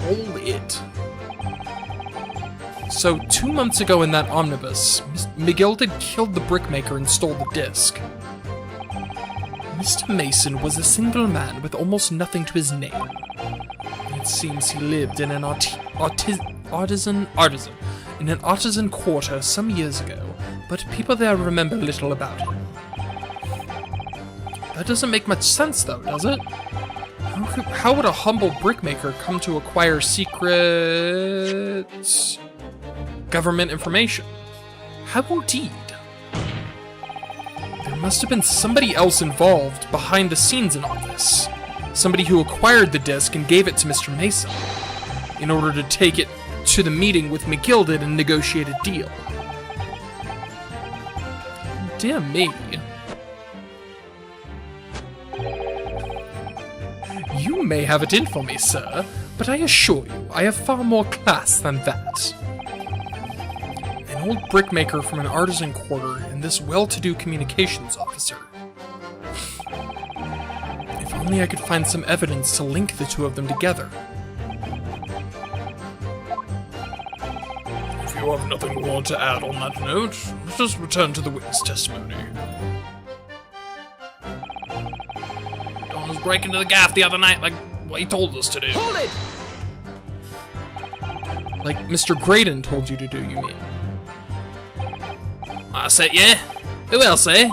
Hold it. So, 2 months ago in that omnibus, McGilded killed the brickmaker and stole the disc. Mr. Mason was a single man with almost nothing to his name. It seems he lived in an artisan quarter some years ago, but people there remember little about him. That doesn't make much sense though, does it? How would a humble brickmaker come to acquire secret government information? How indeed? There must have been somebody else involved behind the scenes in all this. Somebody who acquired the disc and gave it to Mr. Mason in order to take it to the meeting with McGilded and negotiate a deal. Dear me. You may have it in for me, sir, but I assure you, I have far more class than that. An old brickmaker from an artisan quarter and this well-to-do communications officer. If only I could find some evidence to link the two of them together. If you have nothing more to add on that note, let us return to the witness testimony. Don was breaking into the gaff the other night like what he told us to do. Hold it! Like Mr. Graydon told you to do, you mean? I said, yeah. Who else, eh?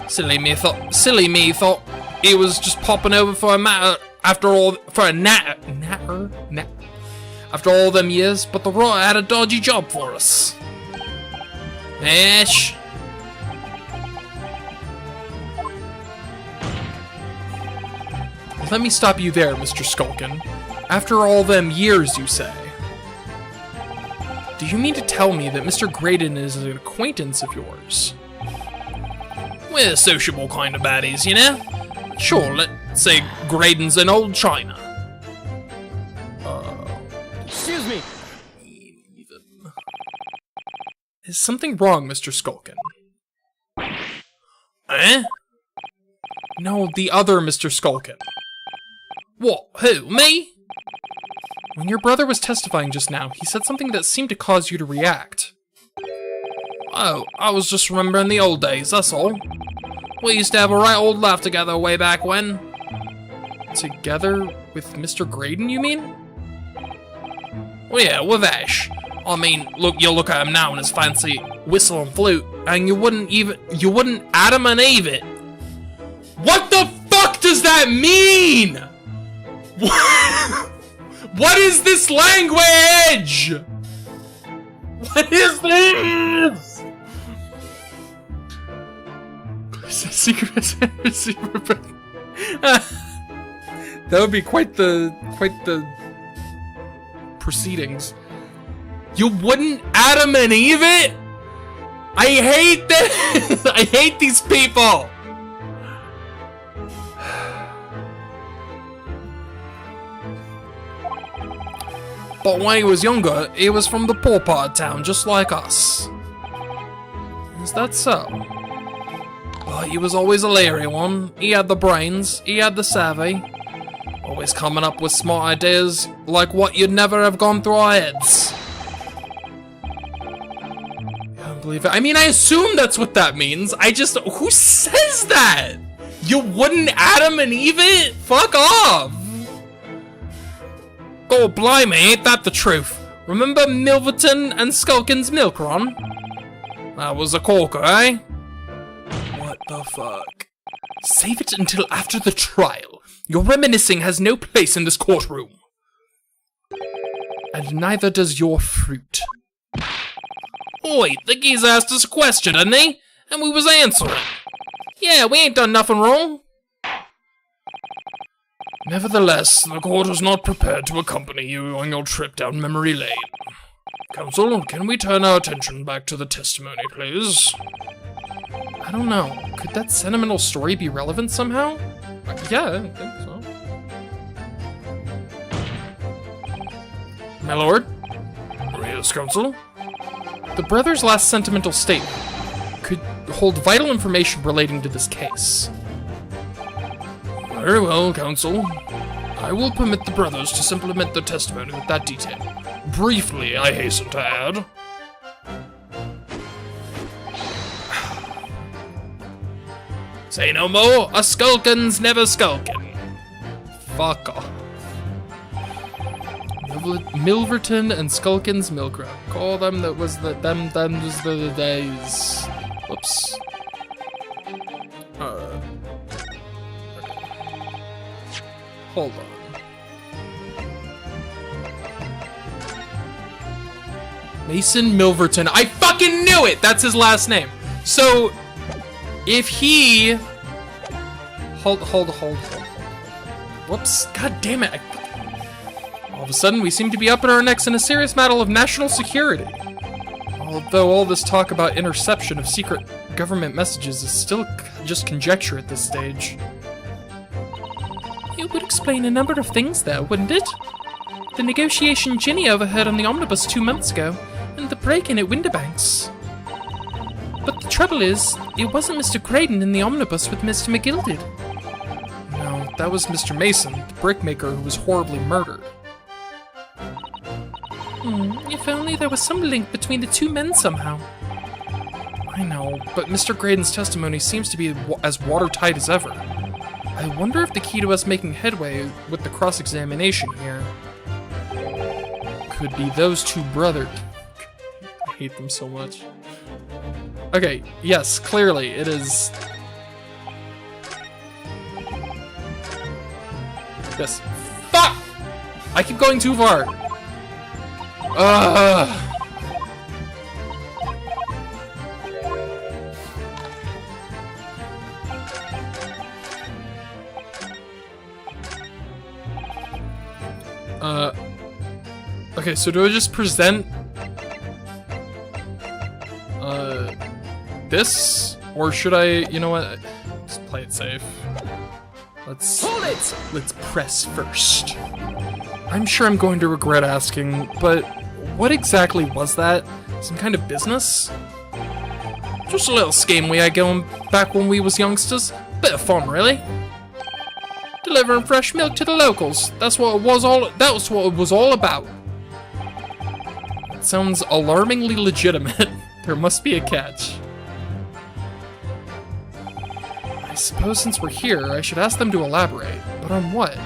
Silly me thought he was just popping over for a matter after all, after all them years, but the Roy had a dodgy job for us. Ish. Let me stop you there, Mr. Skulkin. After all them years, you say? Do you mean to tell me that Mr. Graydon is an acquaintance of yours? We're sociable kind of baddies, you know? Sure, let's say Graydon's an old China. Excuse me! Is something wrong, Mr. Skulkin? Eh? No, the other Mr. Skulkin. What? Who? Me? When your brother was testifying just now, he said something that seemed to cause you to react. Oh, I was just remembering the old days, that's all. We used to have a right old laugh together way back when. Together with Mr. Graydon, you mean? Well, yeah, with Ash. I mean, you look at him now in his fancy whistle and flute, and you wouldn't Adam and Eve it. What the fuck does that mean? What is this language? What is this? Secret. That would be quite the proceedings. You wouldn't Adam and Eve it? I hate this. I hate these people. But when he was younger, he was from the poor part of town, just like us. Is that so? But he was always a leery one. He had the brains, he had the savvy. Always coming up with smart ideas like what you'd never have gone through our heads. I don't believe it. I mean, I assume that's what that means. Who says that? You wouldn't Adam and Eve it? Fuck off! God blimey, ain't that the truth? Remember Milverton and Skulkin's milk run? That was a corker, eh? What the fuck? Save it until after the trial. Your reminiscing has no place in this courtroom. And neither does your fruit. Oi, the geezer asked us a question, didn't he? And we was answering. Yeah, we ain't done nothing wrong. Nevertheless, the court was not prepared to accompany you on your trip down memory lane. Counsel, can we turn our attention back to the testimony, please? I don't know. Could that sentimental story be relevant somehow? Yeah, I think so. My lord? Yes, counsel? The brother's last sentimental statement could hold vital information relating to this case. Very well, counsel. I will permit the brothers to supplement their testimony with that detail. Briefly, I hasten to add. Say no more, a skulkin's never skulkin'. Fuck off. Milverton and Skulkin's Milk Run. Call them that was the them was the days. Whoops. Hold on. Mason Milverton. I fucking knew it! That's his last name. So, if he... Hold. Whoops. God damn it. All of a sudden, we seem to be up in our necks in a serious matter of national security. Although all this talk about interception of secret government messages is still just conjecture at this stage. It would explain a number of things, though, wouldn't it? The negotiation Ginny overheard on the omnibus 2 months ago, and the break-in at Winterbanks. But the trouble is, it wasn't Mr. Graydon in the omnibus with Mr. McGilded. No, that was Mr. Mason, the brickmaker who was horribly murdered. If only there was some link between the two men somehow. I know, but Mr. Graydon's testimony seems to be as watertight as ever. I wonder if the key to us making headway with the cross-examination here could be those two brothers. I hate them so much. Okay, yes, clearly it is. Yes. Fuck! I keep going too far. Okay, so do I just present this? Or should I, you know what? Let's play it safe. Let's press first. I'm sure I'm going to regret asking, but what exactly was that? Some kind of business? Just a little scheme we had going back when we was youngsters. Bit of fun, really. Delivering fresh milk to the locals. That's what it was all about. It sounds alarmingly legitimate. There must be a catch. I suppose since we're here, I should ask them to elaborate. But on what?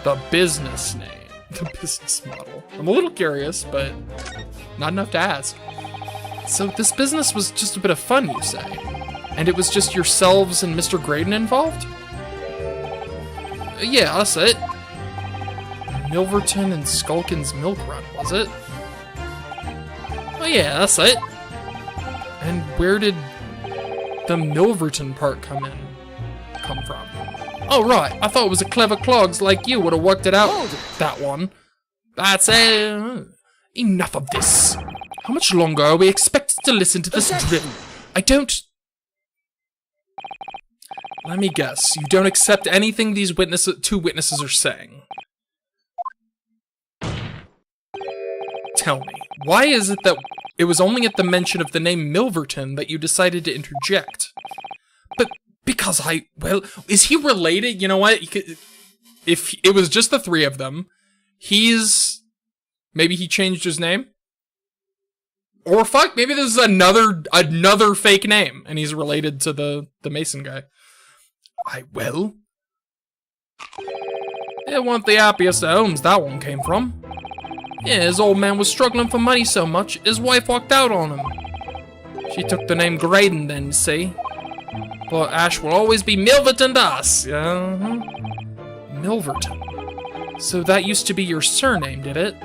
The business name. The business model. I'm a little curious, but not enough to ask. So this business was just a bit of fun, you say? And it was just yourselves and Mr. Graydon involved? Yeah, that's it. Milverton and Skulkin's Milk Run, was it? Oh yeah, that's it. And where did the Milverton part come from? Oh right, I thought it was a clever clogs like you would have worked it out. That one. That's it. Enough of this. How much longer are we expected to listen to this drivel? I don't... Let me guess, you don't accept anything these two witnesses are saying. Tell me, why is it that it was only at the mention of the name Milverton that you decided to interject? But because well, is he related? You know what? If it was just the three of them, maybe he changed his name? Or fuck, maybe this is another fake name, and he's related to the Mason guy. Well? It wasn't the happiest of homes that one came from. Yeah, his old man was struggling for money so much, his wife walked out on him. She took the name Graydon then, you see. But Ash will always be Milverton to us. Milverton. So that used to be your surname, did it?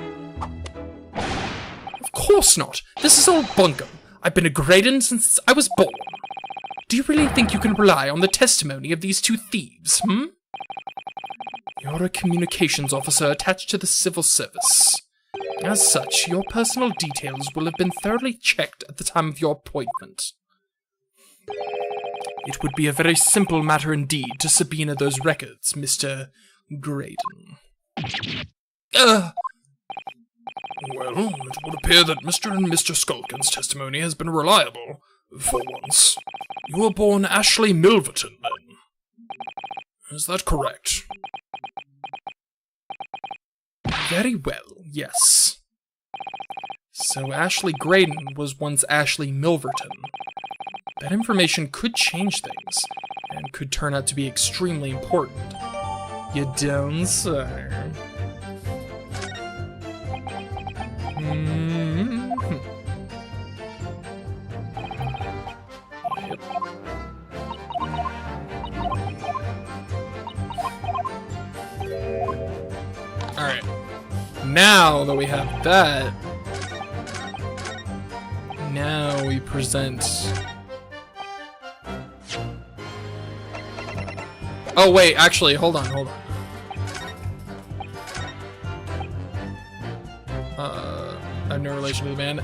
Of course not. This is all bunkum. I've been a Graydon since I was born. Do you really think you can rely on the testimony of these two thieves, You're a communications officer attached to the civil service. As such, your personal details will have been thoroughly checked at the time of your appointment. It would be a very simple matter indeed to subpoena those records, Mr. Graydon. Well, it would appear that Mr. and Mr. Skulkin's testimony has been reliable, for once. You were born Ashley Milverton, then. Is that correct? Very well, yes. So Ashley Graydon was once Ashley Milverton. That information could change things, and could turn out to be extremely important. You don't say. Yep. Alright. Now that we have that, now we present... Oh wait, actually, hold on. I have no relation to the man.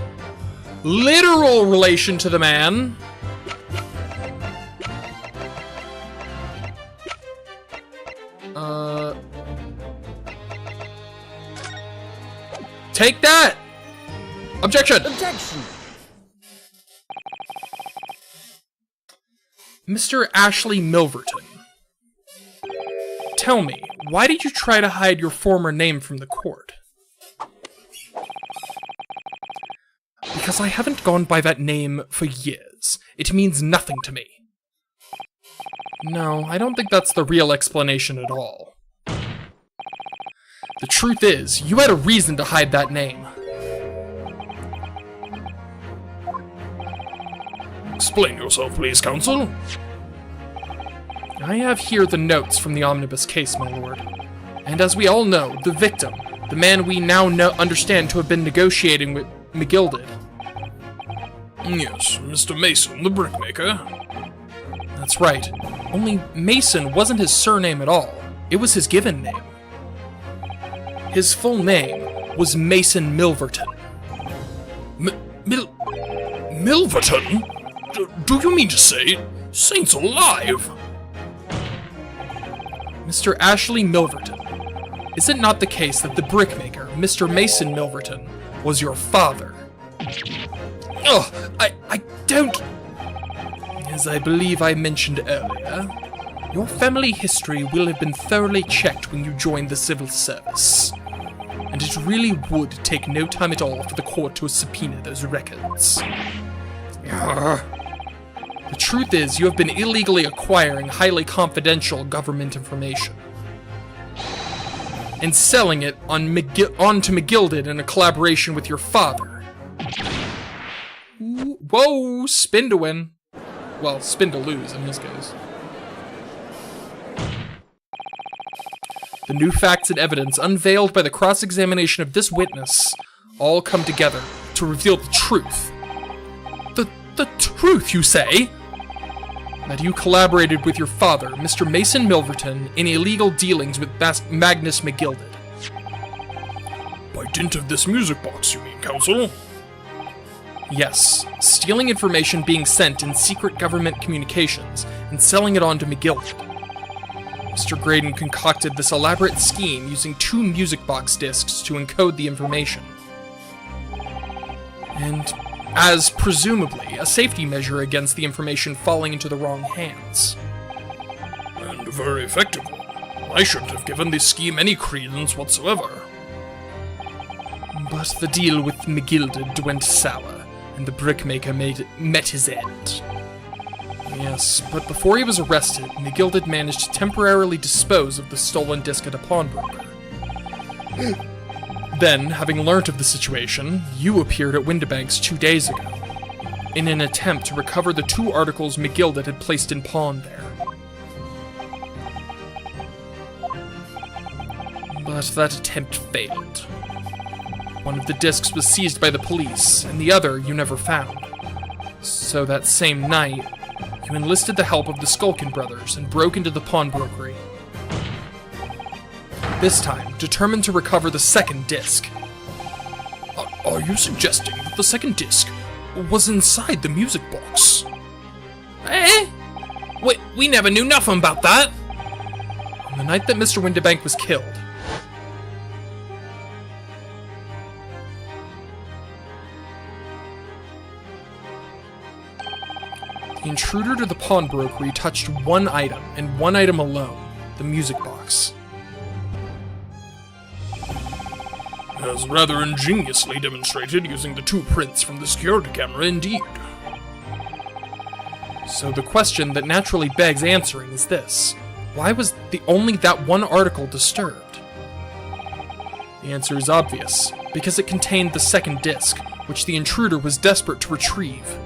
Literal relation to the man! Take that! Objection! Objection! Mr. Ashley Milverton. Tell me, why did you try to hide your former name from the court? Because I haven't gone by that name for years. It means nothing to me. No, I don't think that's the real explanation at all. The truth is, you had a reason to hide that name. Explain yourself, please, counsel. I have here the notes from the omnibus case, my lord. And as we all know, the victim, the man we now understand to have been negotiating with McGilded. Yes, Mr. Mason, the brickmaker. That's right. Only Mason wasn't his surname at all. It was his given name. His full name was Mason Milverton. Milverton? Do you mean to say Saints alive? Mr. Ashley Milverton, is it not the case that the brickmaker, Mr. Mason Milverton, was your father? Oh, I don't... As I believe I mentioned earlier, your family history will have been thoroughly checked when you joined the civil service. And it really would take no time at all for the court to subpoena those records. The truth is, you have been illegally acquiring highly confidential government information and selling it onto McGilded in a collaboration with your father. Ooh, whoa, spin to win. Well, spin to lose in this case. The new facts and evidence unveiled by the cross-examination of this witness all come together to reveal the truth. The truth, you say? That you collaborated with your father, Mr. Mason Milverton, in illegal dealings with Magnus McGilded. By dint of this music box, you mean, counsel? Yes, stealing information being sent in secret government communications and selling it on to McGilded. Mr. Graydon concocted this elaborate scheme using 2 music box discs to encode the information. And as, presumably, a safety measure against the information falling into the wrong hands. And very effective one. I shouldn't have given this scheme any credence whatsoever. But the deal with McGilded went sour, and the brickmaker met his end. Yes, but before he was arrested, McGilded managed to temporarily dispose of the stolen disc at a pawnbroker. Then, having learnt of the situation, you appeared at Windibank's 2 days ago, in an attempt to recover the 2 articles McGilded had placed in pawn there. But that attempt failed. One of the discs was seized by the police, and the other you never found. So that same night, you enlisted the help of the Skulkin brothers and broke into the pawnbrokery. This time, determined to recover the second disc. Are you suggesting that the second disc was inside the music box? Eh? We never knew nothing about that! On the night that Mr. Windibank was killed, the intruder to the pawnbrokery touched one item, and one item alone, the music box. As rather ingeniously demonstrated using the 2 prints from the security camera, indeed. So the question that naturally begs answering is this. Why was only that one article disturbed? The answer is obvious, because it contained the second disc, which the intruder was desperate to retrieve.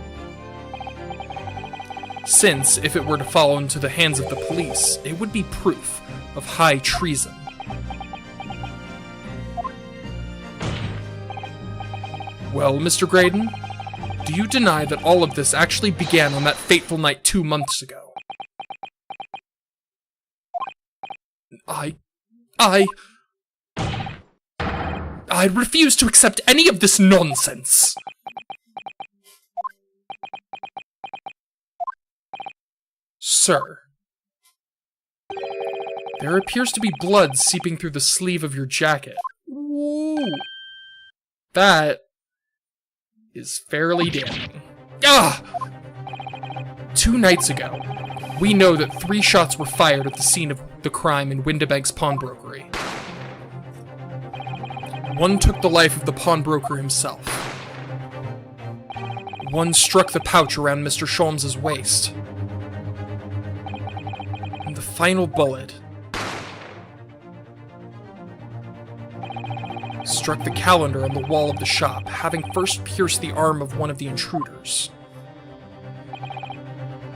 Since, if it were to fall into the hands of the police, it would be proof of high treason. Well, Mr. Graydon, do you deny that all of this actually began on that fateful night 2 months ago? I refuse to accept any of this nonsense! Sir, there appears to be blood seeping through the sleeve of your jacket. Ooh. That is fairly damning. Ah! 2 nights ago, we know that 3 shots were fired at the scene of the crime in Windibank's pawnbrokery. 1 took the life of the pawnbroker himself. 1 struck the pouch around Mr. Sholmes's waist. And the final bullet struck the calendar on the wall of the shop, having first pierced the arm of one of the intruders.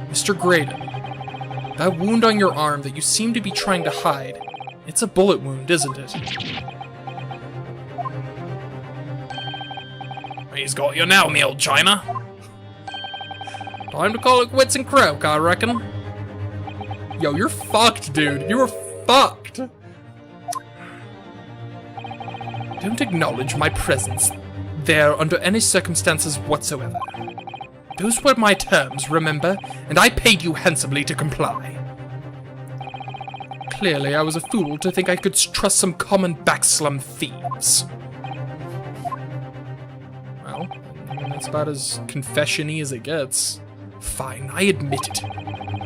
Mr. Graydon, that wound on your arm that you seem to be trying to hide, it's a bullet wound, isn't it? He's got you now, me old China. Time to call it quits and croak, I reckon. Yo, you're fucked, dude. You're fucked. Don't acknowledge my presence there under any circumstances whatsoever. Those were my terms, remember? And I paid you handsomely to comply. Clearly, I was a fool to think I could trust some common backslum thieves. Well, that's about as confession-y as it gets. Fine, I admit it.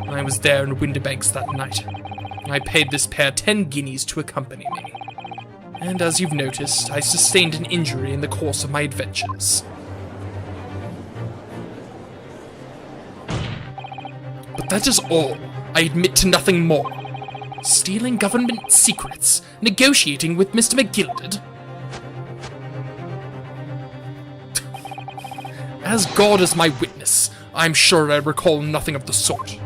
I was there in Windibanks that night. I paid this pair 10 guineas to accompany me. And as you've noticed, I sustained an injury in the course of my adventures. But that is all. I admit to nothing more. Stealing government secrets, negotiating with Mr. McGilded. As God is my witness, I'm sure I recall nothing of the sort.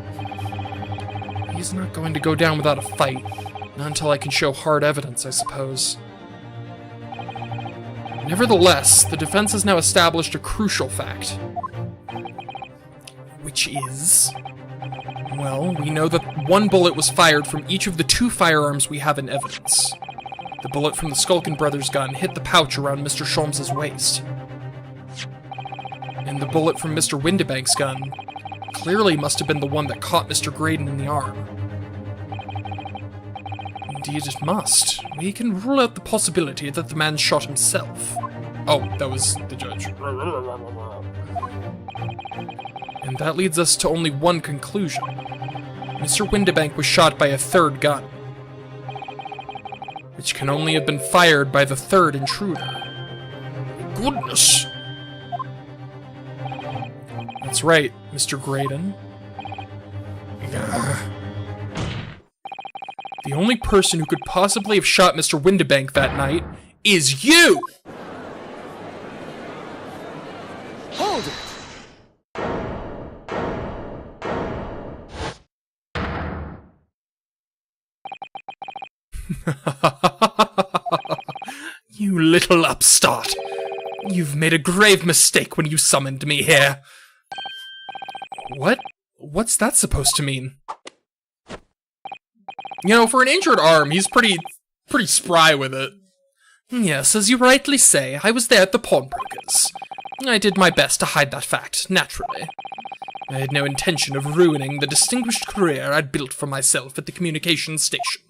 He's not going to go down without a fight. Not until I can show hard evidence, I suppose. Nevertheless, the defense has now established a crucial fact. Which is... well, we know that 1 bullet was fired from each of the 2 firearms we have in evidence. The bullet from the Skulkin brothers' gun hit the pouch around Mr. Sholmes's waist. And the bullet from Mr. Windibank's gun clearly must have been the one that caught Mr. Graydon in the arm. Indeed it must. We can rule out the possibility that the man shot himself. Oh, that was the judge. And that leads us to only one conclusion. Mr. Windibank was shot by a 3rd gun, which can only have been fired by the 3rd intruder. Goodness! That's right, Mr. Graydon. The only person who could possibly have shot Mr. Windibank that night is you! Hold it! You little upstart! You've made a grave mistake when you summoned me here. What? What's that supposed to mean? You know, for an injured arm, he's pretty spry with it. Yes, as you rightly say, I was there at the pawnbroker's. I did my best to hide that fact, naturally. I had no intention of ruining the distinguished career I'd built for myself at the communications station.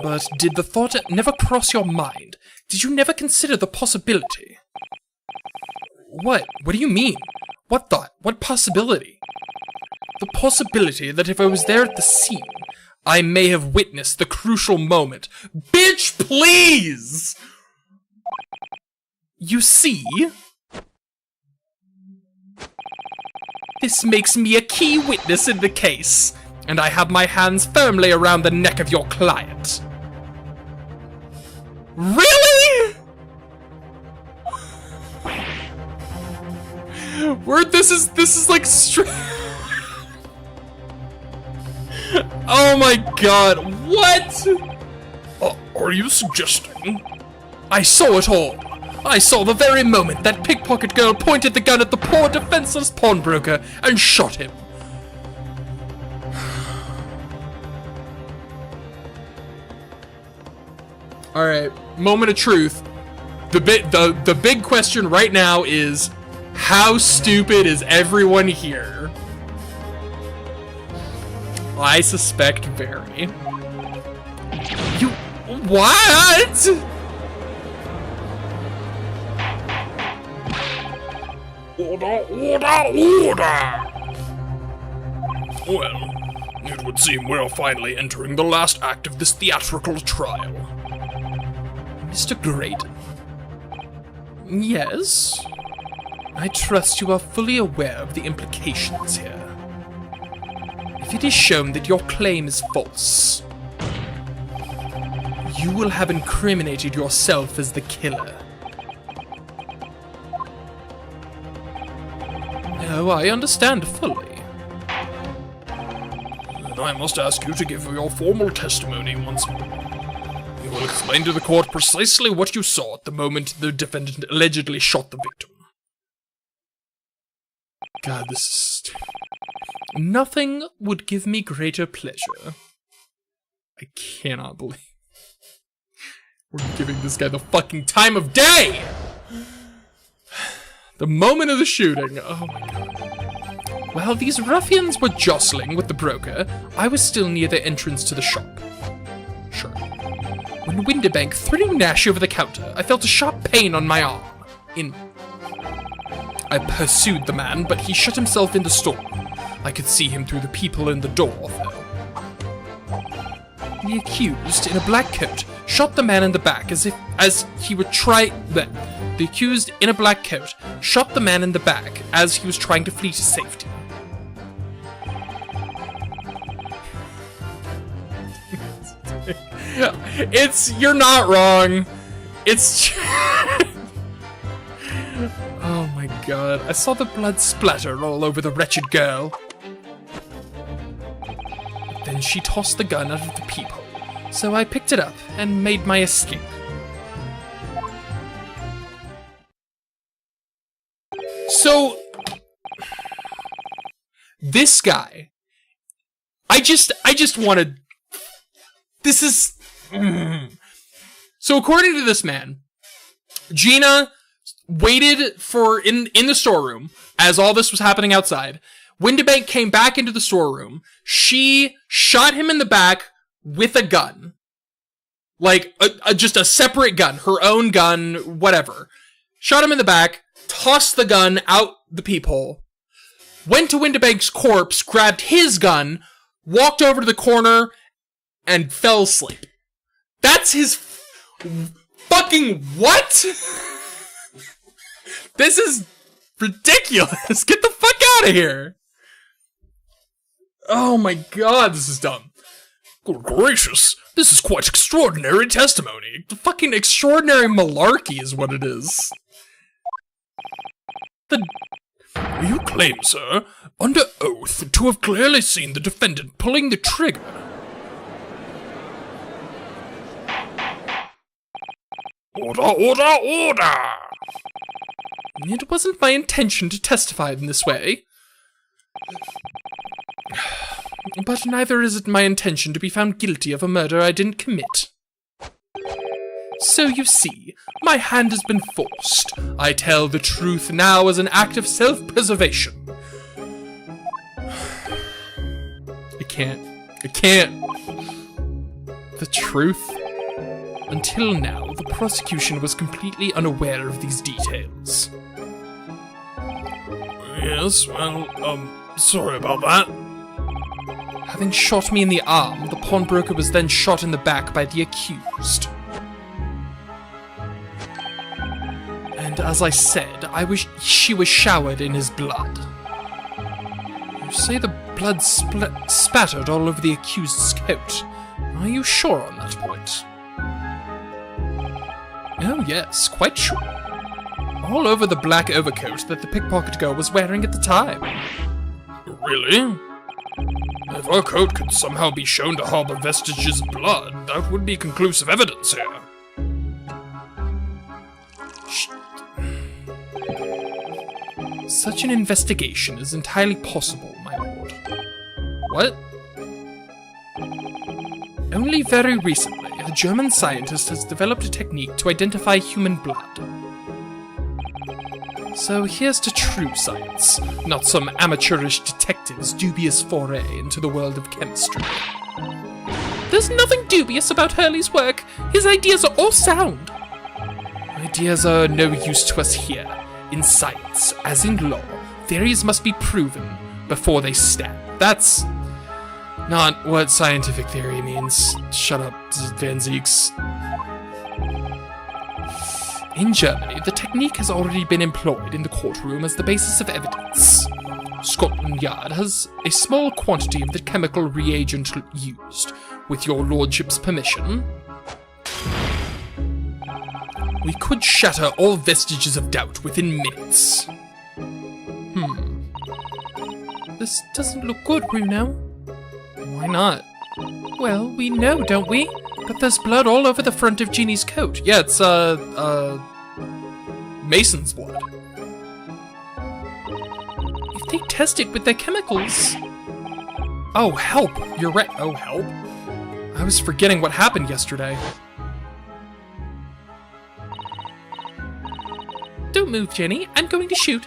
But did the thought never cross your mind? Did you never consider the possibility? What? What do you mean? What thought? What possibility? The possibility that if I was there at the scene, I may have witnessed the crucial moment. Bitch, please! You see? This makes me a key witness in the case, and I have my hands firmly around the neck of your client. Really? This is like straight. Oh my god, what? Are you suggesting? I saw it all. I saw the very moment that pickpocket girl pointed the gun at the poor defenseless pawnbroker and shot him. Alright, moment of truth. The big question right now is, how stupid is everyone here? I suspect very. You... What?! Order, order, order! Well, it would seem we're finally entering the last act of this theatrical trial. Mr. Graydon. Yes? I trust you are fully aware of the implications here. If it is shown that your claim is false, you will have incriminated yourself as the killer. No, I understand fully. Then I must ask you to give your formal testimony once more. You will explain to the court precisely what you saw at the moment the defendant allegedly shot the victim. God, this is... Nothing would give me greater pleasure. I cannot believe... We're giving this guy the fucking time of day! The moment of the shooting, oh my god. While these ruffians were jostling with the broker, I was still near the entrance to the shop. Sure. When Windibank threw Nash over the counter, I felt a sharp pain on my arm. I pursued the man, but he shut himself in the store. I could see him through the people in the door, though. The accused, in a black coat, shot the man in the back as he would try... The accused, in a black coat, shot the man in the back as he was trying to flee to safety. You're not wrong. It's... Oh my god, I saw the blood splatter all over the wretched girl. Then she tossed the gun out of the peephole, so I picked it up and made my escape. So, this guy, I just wanted, this is, So according to this man, Gina waited for, in the storeroom, as all this was happening outside. Windibank came back into the storeroom. She shot him in the back with a gun. Like, just a separate gun, her own gun, whatever. Shot him in the back, tossed the gun out the peephole, went to Windibank's corpse, grabbed his gun, walked over to the corner, and fell asleep. That's his fucking what? This is ridiculous. Get the fuck out of here. Oh my god, this is dumb. Good gracious, this is quite extraordinary testimony. The fucking extraordinary malarkey is what it is. You claim, sir, under oath, to have clearly seen the defendant pulling the trigger. Order, order, order! It wasn't my intention to testify in this way. But neither is it my intention to be found guilty of a murder I didn't commit. So you see, my hand has been forced. I tell the truth now as an act of self-preservation. I can't. The truth? Until now, the prosecution was completely unaware of these details. Yes, well, sorry about that. Having shot me in the arm, the pawnbroker was then shot in the back by the accused. And as I said, she was showered in his blood. You say the blood spattered all over the accused's coat. Are you sure on that point? Oh yes, quite sure. All over the black overcoat that the pickpocket girl was wearing at the time. Really? If her coat could somehow be shown to harbor vestiges of blood, that would be conclusive evidence here. Such an investigation is entirely possible, my lord. What? Only very recently, a German scientist has developed a technique to identify human blood. So here's to true science, not some amateurish detective's dubious foray into the world of chemistry. There's nothing dubious about Hurley's work. His ideas are all sound. Ideas are no use to us here. In science, as in law, theories must be proven before they stand. That's not what scientific theory means. Shut up, Van Zieks. In Germany, the technique has already been employed in the courtroom as the basis of evidence. Scotland Yard has a small quantity of the chemical reagent used. With your lordship's permission, we could shatter all vestiges of doubt within minutes. This doesn't look good, Bruno. Why not? Well, we know, don't we? That there's blood all over the front of Jeannie's coat. Yeah, it's, Mason's blood. If they test it with their chemicals... Oh, help! You're right. Oh, help? I was forgetting what happened yesterday. Don't move, Jenny. I'm going to shoot.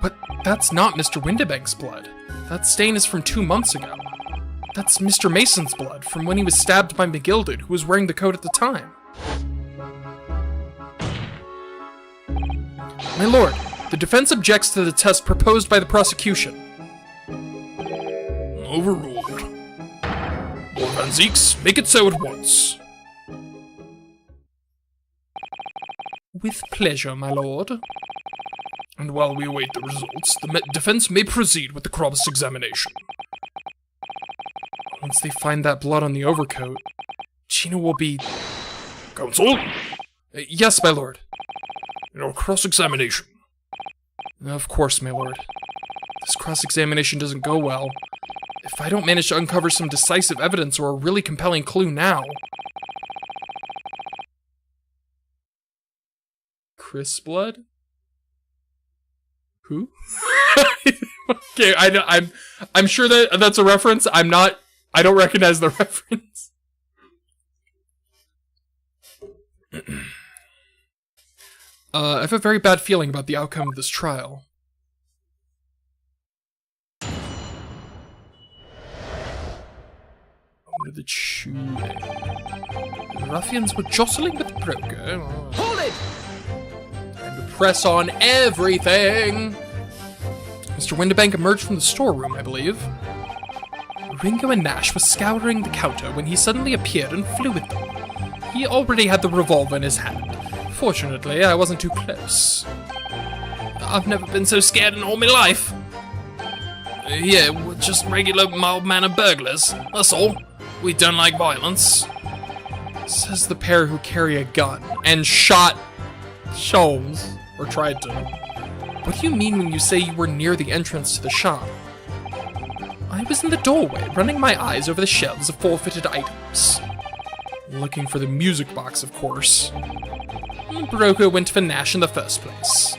But that's not Mr. Windibank's blood. That stain is from 2 months ago. That's Mr. Mason's blood from when he was stabbed by McGilded, who was wearing the coat at the time. My lord, the defense objects to the test proposed by the prosecution. Overruled. Lord Van Zieks, make it so at once. With pleasure, my lord. And while we await the results, the defense may proceed with the cross-examination. Once they find that blood on the overcoat, Gina will be... Counsel? Yes, my lord. Your cross-examination. Of course, my lord. This cross-examination doesn't go well. If I don't manage to uncover some decisive evidence or a really compelling clue now... Chris blood? Who? Okay, I know. I'm sure that that's a reference. I don't recognize the reference. I have a very bad feeling about the outcome of this trial. Under the tube. The ruffians were jostling with the broker. Hold it! Time to press on everything! Mr. Windibank emerged from the storeroom, I believe. Ringo and Nash were scouring the counter when he suddenly appeared and flew at them. He already had the revolver in his hand. Fortunately, I wasn't too close. I've never been so scared in all my life. Yeah, we're just regular mild-mannered burglars, that's all. We don't like violence. Says the pair who carry a gun and shot Sholmes, or tried to. What do you mean when you say you were near the entrance to the shop? I was in the doorway, running my eyes over the shelves of forfeited items. Looking for the music box, of course. The broker went for Nash in the first place.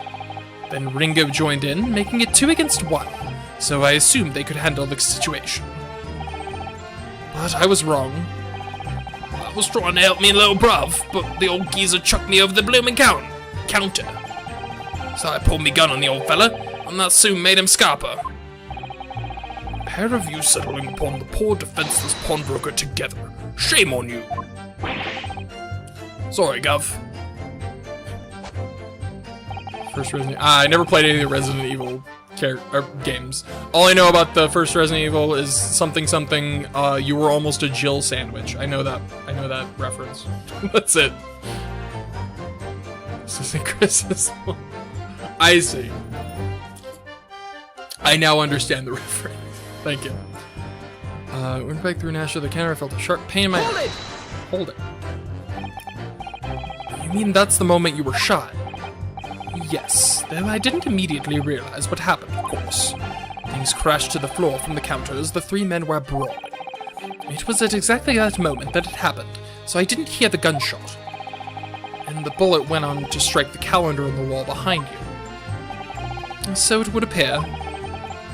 Then Ringo joined in, making it 2 against 1, so I assumed they could handle the situation. But I was wrong. I was trying to help me little bruv, but the old geezer chucked me over the blooming counter. So I pulled me gun on the old fella, and that soon made him scarper. pair of you settling upon the poor defenseless pawnbroker together. Shame on you. Sorry, Gov. First Resident I never played any of the Resident Evil games. All I know about the first Resident Evil is something, you were almost a Jill sandwich. I know that reference. That's it. This isn't Chris's. I see. I now understand the reference. Thank you. Went back through Nash of the counter. I felt a sharp pain in my Hold it! Hold it. You mean that's the moment you were shot? Yes, though I didn't immediately realize what happened, of course. Things crashed to the floor from the counter as the three men were brawling. It was at exactly that moment that it happened, so I didn't hear the gunshot. And the bullet went on to strike the calendar on the wall behind you. So it would appear.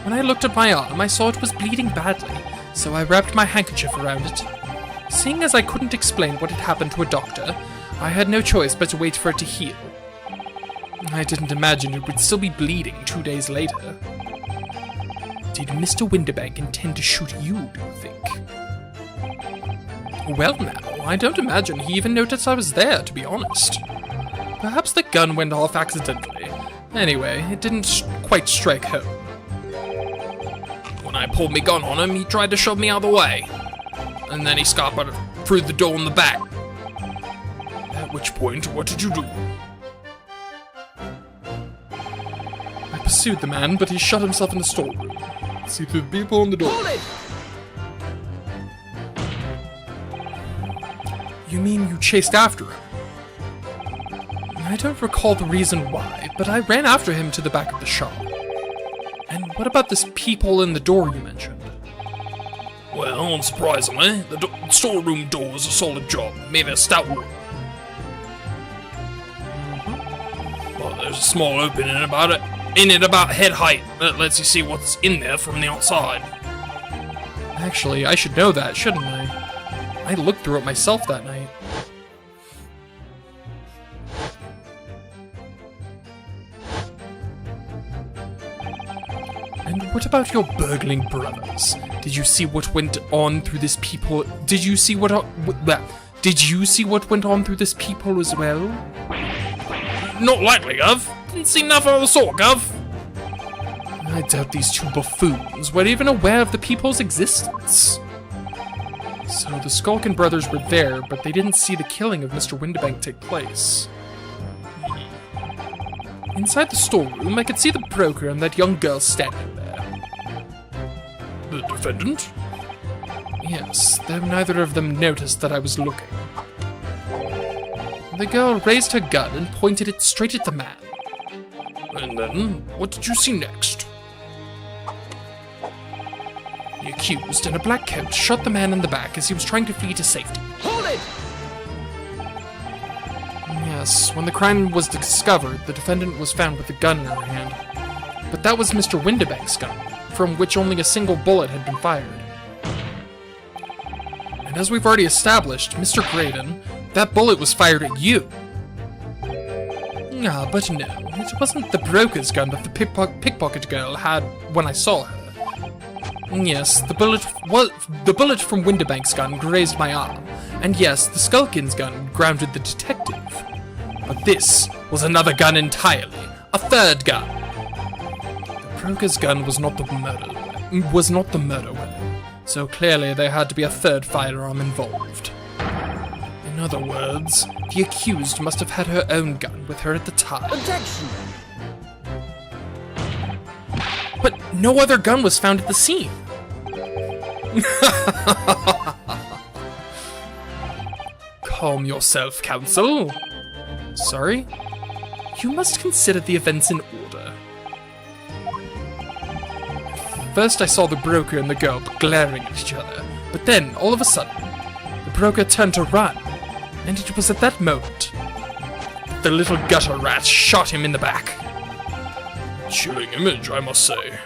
When I looked at my arm, I saw it was bleeding badly, so I wrapped my handkerchief around it. Seeing as I couldn't explain what had happened to a doctor, I had no choice but to wait for it to heal. I didn't imagine it would still be bleeding 2 days later. Did Mr. Winterbank intend to shoot you, do you think? Well now, I don't imagine he even noticed I was there, to be honest. Perhaps the gun went off accidentally. Anyway, it didn't quite strike home. When I pulled my gun on him, he tried to shove me out of the way. And then he scampered through the door in the back. At which point, what did you do? I pursued the man, but he shut himself in the storeroom. See through the people on the door. Hold it! You mean you chased after him? I don't recall the reason why, but I ran after him to the back of the shop. And what about this peephole in the door you mentioned? Well, unsurprisingly, the storeroom door is a solid job, made of stout wood. Well, there's a small opening in it about head height that lets you see what's in there from the outside. Actually, I should know that, shouldn't I? I looked through it myself that night. And what about your burgling brothers? Did you see what went on through this peephole? Did you see what went on through this peephole as well? Not likely, Gov. Didn't see nothing of the sort, Gov. I doubt these two buffoons were even aware of the peephole's existence. So the Skulkin brothers were there, but they didn't see the killing of Mr. Winterbank take place. Inside the storeroom, I could see the broker and that young girl standing there. The defendant? Yes, though neither of them noticed that I was looking. The girl raised her gun and pointed it straight at the man. And then, what did you see next? The accused, in a black coat, shot the man in the back as he was trying to flee to safety. Hold it! Yes, when the crime was discovered, the defendant was found with a gun in her hand. But that was Mr. Winterbank's gun, from which only a single bullet had been fired. And as we've already established, Mr. Graydon, that bullet was fired at you. Ah, but no, it wasn't the broker's gun that the pickpocket girl had when I saw her. Yes, the bullet from Winterbank's gun grazed my arm, and yes, the Skulkin's gun grounded the detective. But this was another gun entirely, a third gun. The broker's gun was not the murder weapon, so clearly there had to be a third firearm involved. In other words, the accused must have had her own gun with her at the time. Objection! But no other gun was found at the scene. Calm yourself, counsel. Sorry? You must consider the events in order. First I saw the broker and the girl glaring at each other, but then, all of a sudden, the broker turned to run, and it was at that moment that the little gutter rat shot him in the back. Chilling image, I must say.